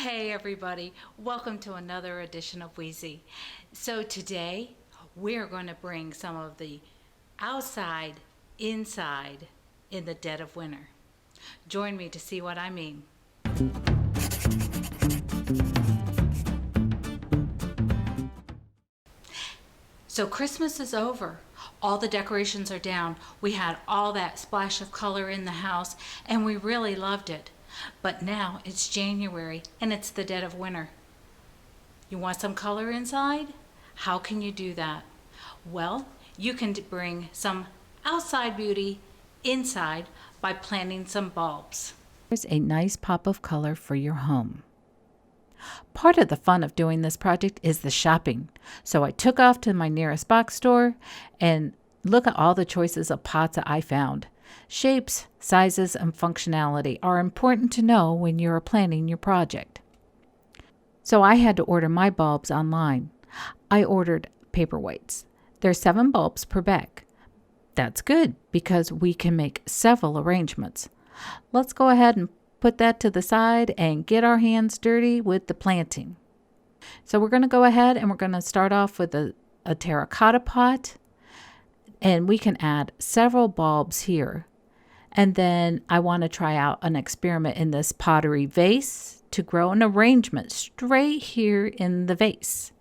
Hey everybody, welcome to another edition of Weezy. So today we're going to bring some of the outside inside in the dead of winter. Join me to see what I mean. So Christmas is over. All the decorations are down. We had all that splash of color in the house and we really loved it. But now it's January and it's the dead of winter. You want some color inside? How can you do that? Well, you can bring some outside beauty inside by planting some bulbs. Here's a nice pop of color for your home. Part of the fun of doing this project is the shopping. So I took off to my nearest box store and look at all the choices of pots that I found. Shapes, sizes, and functionality are important to know when you're planning your project. So I had to order my bulbs online. I ordered Paperwhites. There's 7 bulbs per bag. That's good because we can make several arrangements. Let's go ahead and put that to the side and get our hands dirty with the planting. So we're going to go ahead and we're going to start off with a terracotta pot, and we can add several bulbs here. And then I want to try out an experiment in this pottery vase to grow an arrangement straight here in the vase.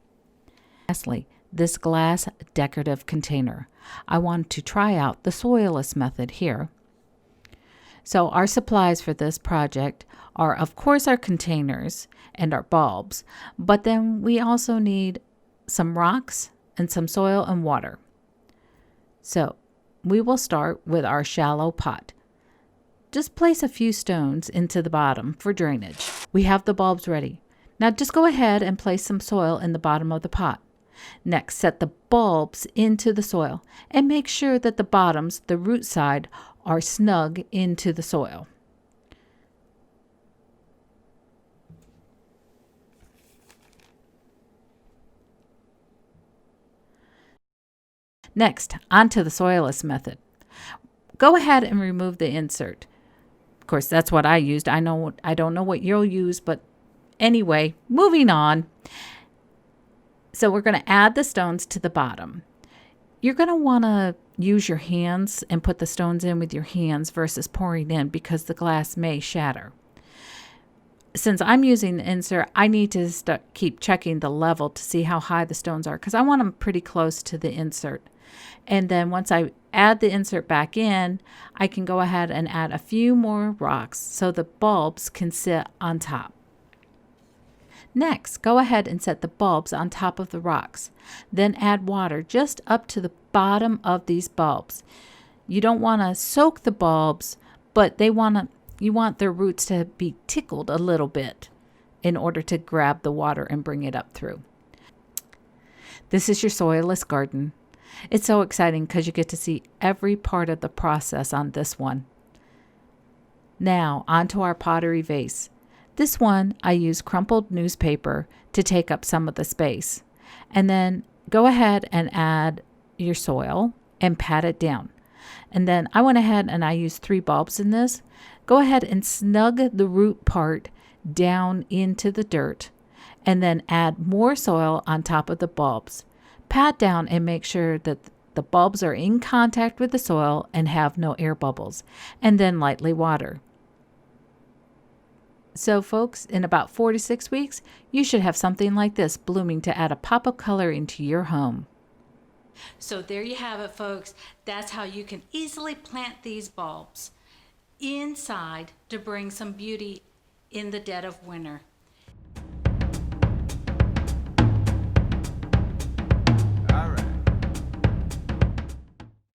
Lastly, this glass decorative container. I want to try out the soilless method here. So our supplies for this project are, of course, our containers and our bulbs, but then we also need some rocks and some soil and water. So we will start with our shallow pot. Just place a few stones into the bottom for drainage. We have the bulbs ready. Now just go ahead and place some soil in the bottom of the pot. Next, set the bulbs into the soil and make sure that the bottoms, the root side, are snug into the soil. Next, onto the soilless method. Go ahead and remove the insert. Of course, that's what I used. I don't know what you'll use, but anyway, moving on. So we're going to add the stones to the bottom. You're going to want to use your hands and put the stones in with your hands versus pouring in because the glass may shatter. Since I'm using the insert, I need to keep checking the level to see how high the stones are because I want them pretty close to the insert. And then once I add the insert back in, I can go ahead and add a few more rocks so the bulbs can sit on top. Next, go ahead and set the bulbs on top of the rocks. Then add water just up to the bottom of these bulbs. You don't want to soak the bulbs, but you want their roots to be tickled a little bit in order to grab the water and bring it up through. This is your soilless garden. It's so exciting because you get to see every part of the process on this one. Now, onto our pottery vase. This one, I use crumpled newspaper to take up some of the space. And then go ahead and add your soil and pat it down. And then I went ahead and I used 3 bulbs in this. Go ahead and snug the root part down into the dirt and then add more soil on top of the bulbs. Pat down and make sure that the bulbs are in contact with the soil and have no air bubbles, and then lightly water. So folks, in about 4 to 6 weeks, you should have something like this blooming to add a pop of color into your home. So there you have it, folks. That's how you can easily plant these bulbs inside to bring some beauty in the dead of winter.